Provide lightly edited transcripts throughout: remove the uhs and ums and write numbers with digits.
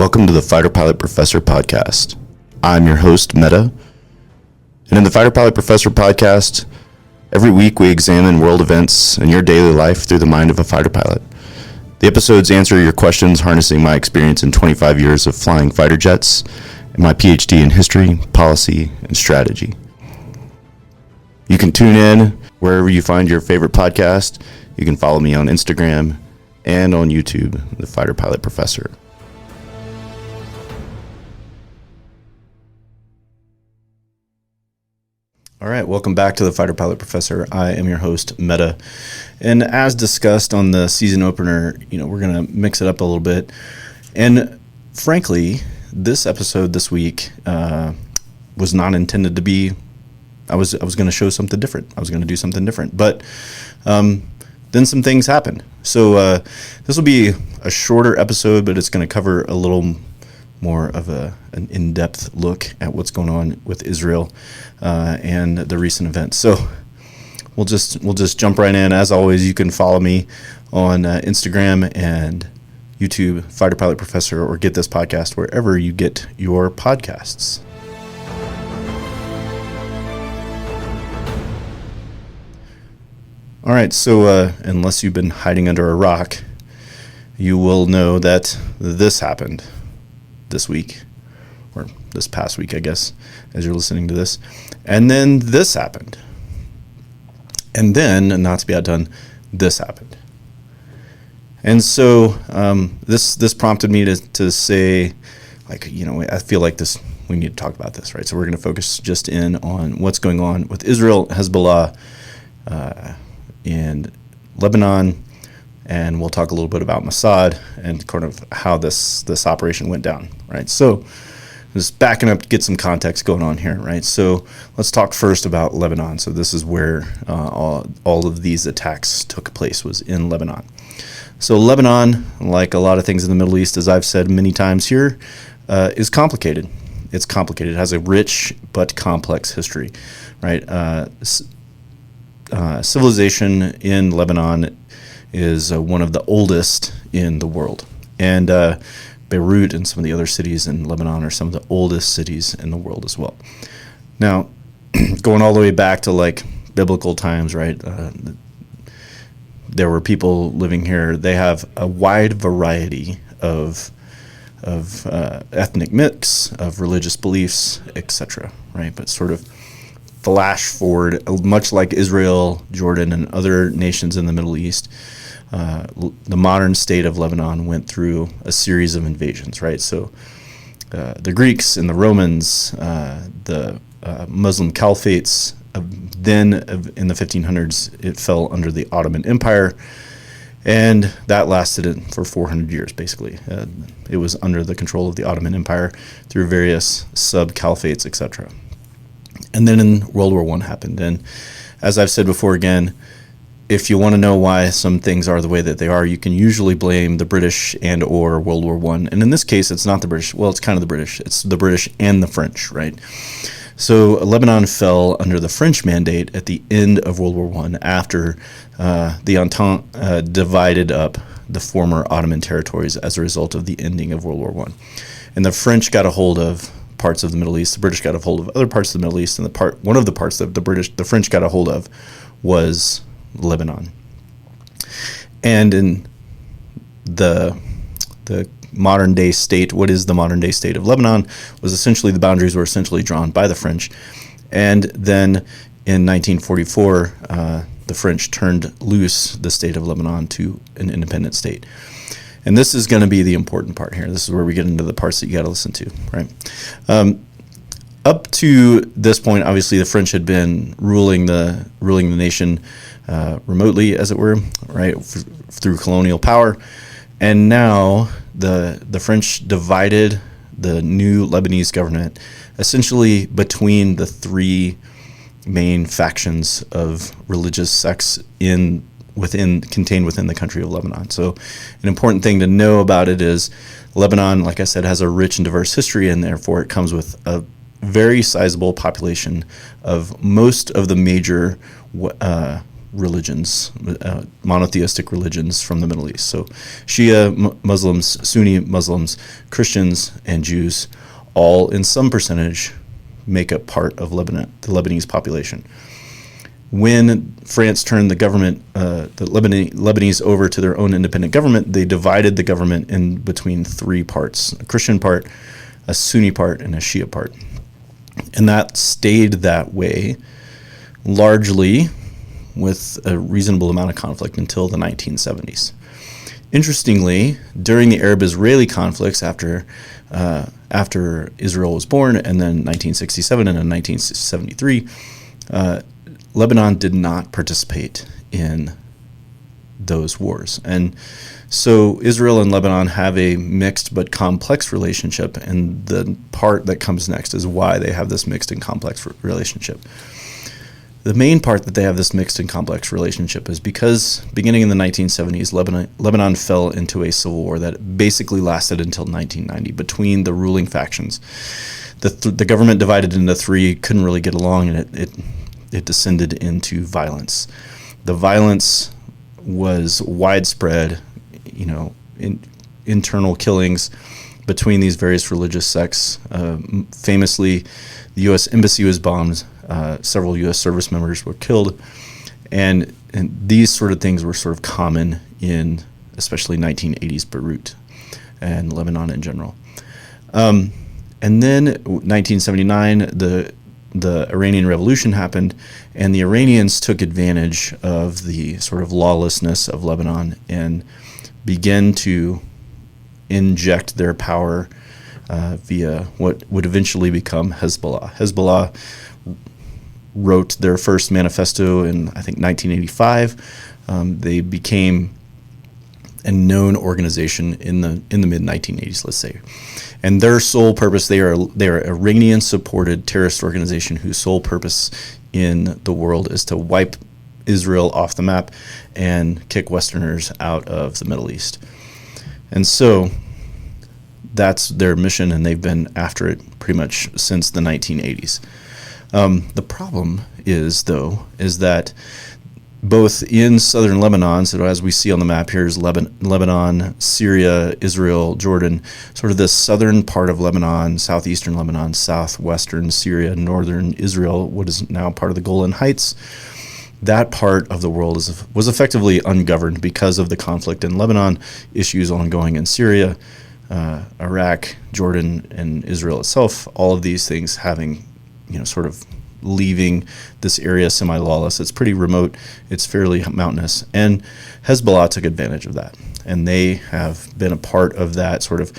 Welcome to the Fighter Pilot Professor podcast. I'm your host, Meta, and in the Fighter Pilot Professor podcast, every week we examine world events and your daily life through the mind of a fighter pilot. The episodes answer your questions harnessing my experience in 25 years of flying fighter jets and my PhD in history, policy, and strategy. You can tune in wherever you find your favorite podcast. You can follow me on Instagram and on YouTube, the Fighter Pilot Professor. All right, welcome back to the Fighter Pilot Professor. I am your host, Meta. And as discussed on the season opener, we're going to mix it up a little bit. And frankly, this episode this week was not intended to be, I was going to show something different. I was going to do something different. But then some things happened. So this will be a shorter episode, but it's going to cover a little more of an in-depth look at what's going on with Israel and the recent events. So we'll just jump right in. As always, you can follow me on Instagram and YouTube, Fighter Pilot Professor, or get this podcast wherever you get your podcasts. All right, so unless you've been hiding under a rock, you will know that this happened this week, or this past week, I guess, as you're listening to this. And then this happened. And then, and not to be outdone, this happened. And so this prompted me to say, I feel like we need to talk about this, right? So we're going to focus just in on what's going on with Israel, Hezbollah, and Lebanon, and we'll talk a little bit about Mossad and kind of how this operation went down, right? So just backing up to get some context going on here, right? So let's talk first about Lebanon. So this is where all of these attacks took place, was in Lebanon. So Lebanon, like a lot of things in the Middle East, as I've said many times here, is complicated. It's complicated. It has a rich but complex history, right? Civilization in Lebanon is one of the oldest in the world. And Beirut and some of the other cities in Lebanon are some of the oldest cities in the world as well. Now, going all the way back to biblical times, right? There were people living here. They have a wide variety of ethnic mix, of religious beliefs, etc., right? But sort of flash forward, much like Israel, Jordan, and other nations in the Middle East, the modern state of Lebanon went through a series of invasions, right? So the Greeks and the Romans, the Muslim caliphates, then in the 1500s, it fell under the Ottoman Empire, and that lasted for 400 years, basically. It was under the control of the Ottoman Empire through various sub-caliphates, etc. And then in World War I happened. And as I've said before, again, if you want to know why some things are the way that they are, you can usually blame the British and or World War I. And in this case, it's not the British. Well, it's kind of the British. It's the British and the French, right? So Lebanon fell under the French mandate at the end of World War I after the Entente divided up the former Ottoman territories as a result of the ending of World War I. And the French got a hold of parts of the Middle East. The British got a hold of other parts of the Middle East, and one of the parts that the French got a hold of was Lebanon. And in the modern day state, what is the modern day state of Lebanon, was essentially the boundaries were essentially drawn by the French. And then in 1944, the French turned loose the state of Lebanon to an independent state. And this is going to be the important part here. This is where we get into the parts that you got to listen to, right? Up to this point, obviously, the French had been ruling the nation remotely, as it were, right, through colonial power. And now the French divided the new Lebanese government essentially between the three main factions of religious sects contained within the country of Lebanon. So an important thing to know about it is Lebanon, like I said, has a rich and diverse history, and therefore it comes with a very sizable population of most of the major religions, monotheistic religions from the Middle East. So Shia Muslims, Sunni Muslims, Christians, and Jews, all in some percentage make up part of Lebanon, the Lebanese population. When France turned the government, the Lebanese over to their own independent government, they divided the government in between three parts: a Christian part, a Sunni part, and a Shia part. And that stayed that way largely with a reasonable amount of conflict until the 1970s. Interestingly, during the Arab-Israeli conflicts after Israel was born, and then 1967 and then 1973, Lebanon did not participate in those wars. And so Israel and Lebanon have a mixed but complex relationship, and the part that comes next is why they have this mixed and complex relationship. The main part that they have this mixed and complex relationship is because beginning in the 1970s, Lebanon fell into a civil war that basically lasted until 1990 between the ruling factions. The government divided into three, couldn't really get along, and it descended into violence. The violence was widespread, internal killings between these various religious sects. Famously, the U.S. Embassy was bombed. Several U.S. service members were killed, and these sort of things were sort of common in especially 1980s Beirut and Lebanon in general. And then 1979, the Iranian Revolution happened, and the Iranians took advantage of the sort of lawlessness of Lebanon and began to inject their power via what would eventually become Hezbollah. Hezbollah wrote their first manifesto in, I think, 1985. They became a known organization in the mid 1980s, let's say. And their sole purpose, they are Iranian-supported terrorist organization whose sole purpose in the world is to wipe Israel off the map and kick Westerners out of the Middle East. And so that's their mission, and they've been after it pretty much since the 1980s. The problem is that both in southern Lebanon, so as we see on the map here is Lebanon, Syria, Israel, Jordan, sort of the southern part of Lebanon, southeastern Lebanon, southwestern Syria, northern Israel, what is now part of the Golan Heights. That part of the world was effectively ungoverned because of the conflict in Lebanon, issues ongoing in Syria, Iraq, Jordan, and Israel itself, all of these things having, sort of leaving this area semi-lawless. It's pretty remote. It's fairly mountainous. And Hezbollah took advantage of that. And they have been a part of that sort of,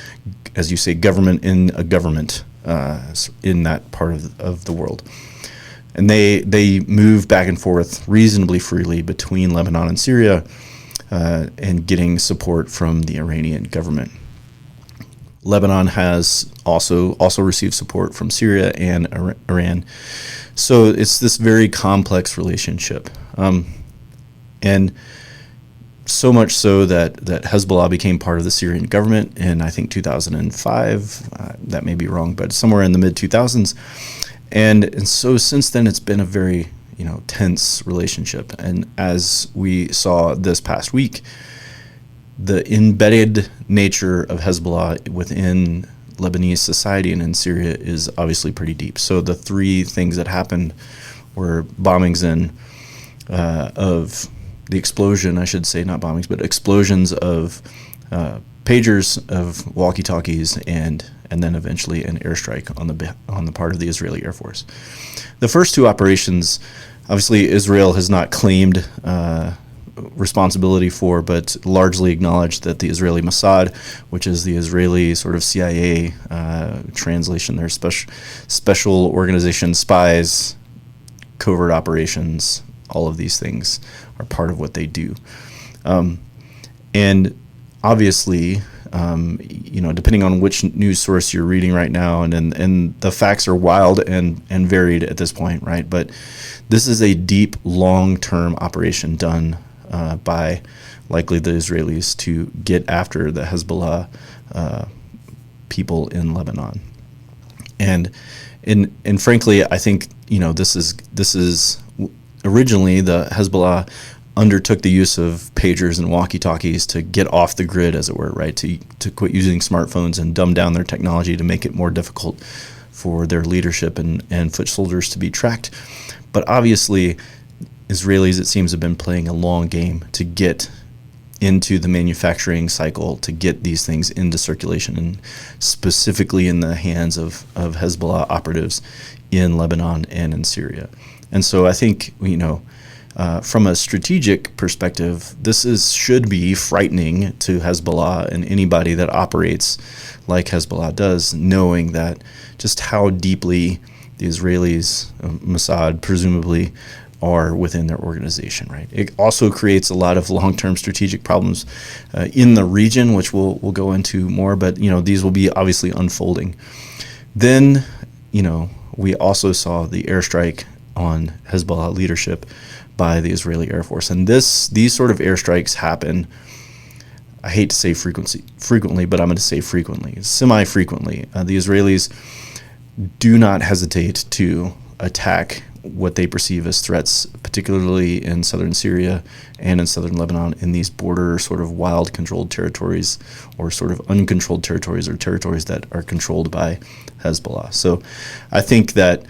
as you say, government in a government in that part of the world. And they move back and forth reasonably freely between Lebanon and Syria and getting support from the Iranian government. Lebanon has also received support from Syria and Iran. So it's this very complex relationship. And so much so that Hezbollah became part of the Syrian government in, I think, 2005. That may be wrong, but somewhere in the mid-2000s. And so since then, it's been a very, tense relationship. And as we saw this past week, the embedded nature of Hezbollah within Lebanese society and in Syria is obviously pretty deep. So the three things that happened were bombings of the explosion, I should say, not bombings, but explosions of pagers, of walkie-talkies, and then eventually an airstrike on the part of the Israeli Air Force. The first two operations, obviously, Israel has not claimed responsibility for, but largely acknowledged that the Israeli Mossad, which is the Israeli sort of CIA translation, their special organization, spies, covert operations, all of these things are part of what they do. And obviously, depending on which news source you're reading right now, and the facts are wild and varied at this point, right? But this is a deep, long-term operation done by likely the Israelis to get after the Hezbollah people in Lebanon. And frankly, I think this is originally the Hezbollah undertook the use of pagers and walkie-talkies to get off the grid, as it were, right? To quit using smartphones and dumb down their technology to make it more difficult for their leadership and foot soldiers to be tracked. But obviously, Israelis, it seems, have been playing a long game to get into the manufacturing cycle, to get these things into circulation, and specifically in the hands of Hezbollah operatives in Lebanon and in Syria. And so I think, from a strategic perspective, this should be frightening to Hezbollah and anybody that operates like Hezbollah does, knowing that just how deeply the Israelis, Mossad presumably, are within their organization, right? It also creates a lot of long-term strategic problems in the region, which we'll go into more, but these will be obviously unfolding. Then, we also saw the airstrike on Hezbollah leadership by the Israeli Air Force. And these sort of airstrikes happen, I hate to say frequently, but I'm going to say frequently, semi-frequently. The Israelis do not hesitate to attack what they perceive as threats, particularly in southern Syria and in southern Lebanon, in these border sort of wild controlled territories, or sort of uncontrolled territories, or territories that are controlled by Hezbollah. So I think that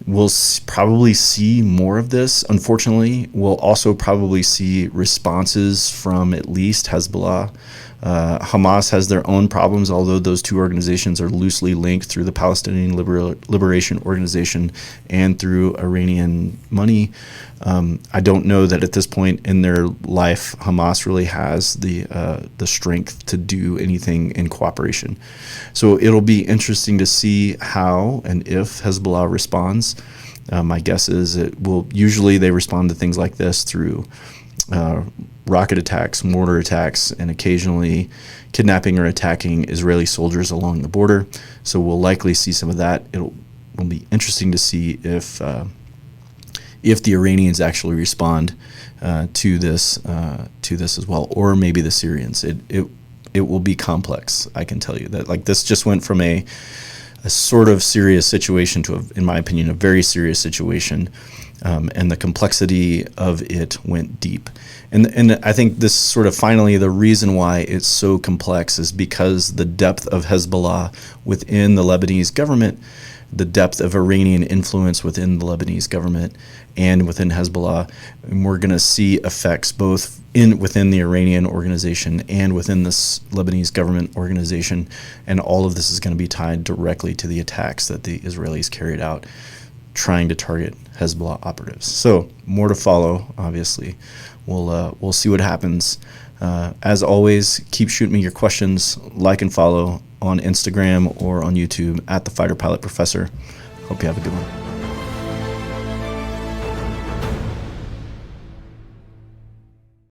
we'll probably see more of this. Unfortunately, we'll also probably see responses from at least Hezbollah. Hamas has their own problems, although those two organizations are loosely linked through the Palestinian Liberation Organization and through Iranian money. I don't know that at this point in their life, Hamas really has the strength to do anything in cooperation. So it'll be interesting to see how and if Hezbollah responds. My guess is usually they respond to things like this through rocket attacks, mortar attacks, and occasionally kidnapping or attacking Israeli soldiers along the border. So we'll likely see some of that. Will be interesting to see if the Iranians actually respond to this as well, or maybe the Syrians. It will be complex. I can tell you that. This just went from a sort of serious situation to, in my opinion, a very serious situation. And the complexity of it went deep. And I think this sort of finally, the reason why it's so complex is because the depth of Hezbollah within the Lebanese government, the depth of Iranian influence within the Lebanese government and within Hezbollah, and we're going to see effects both within the Iranian organization and within this Lebanese government organization, and all of this is going to be tied directly to the attacks that the Israelis carried out trying to target Hezbollah operatives. So more to follow, obviously. We'll see what happens. As always, keep shooting me your questions. Like and follow on Instagram or on YouTube at The Fighter Pilot Professor. Hope you have a good one.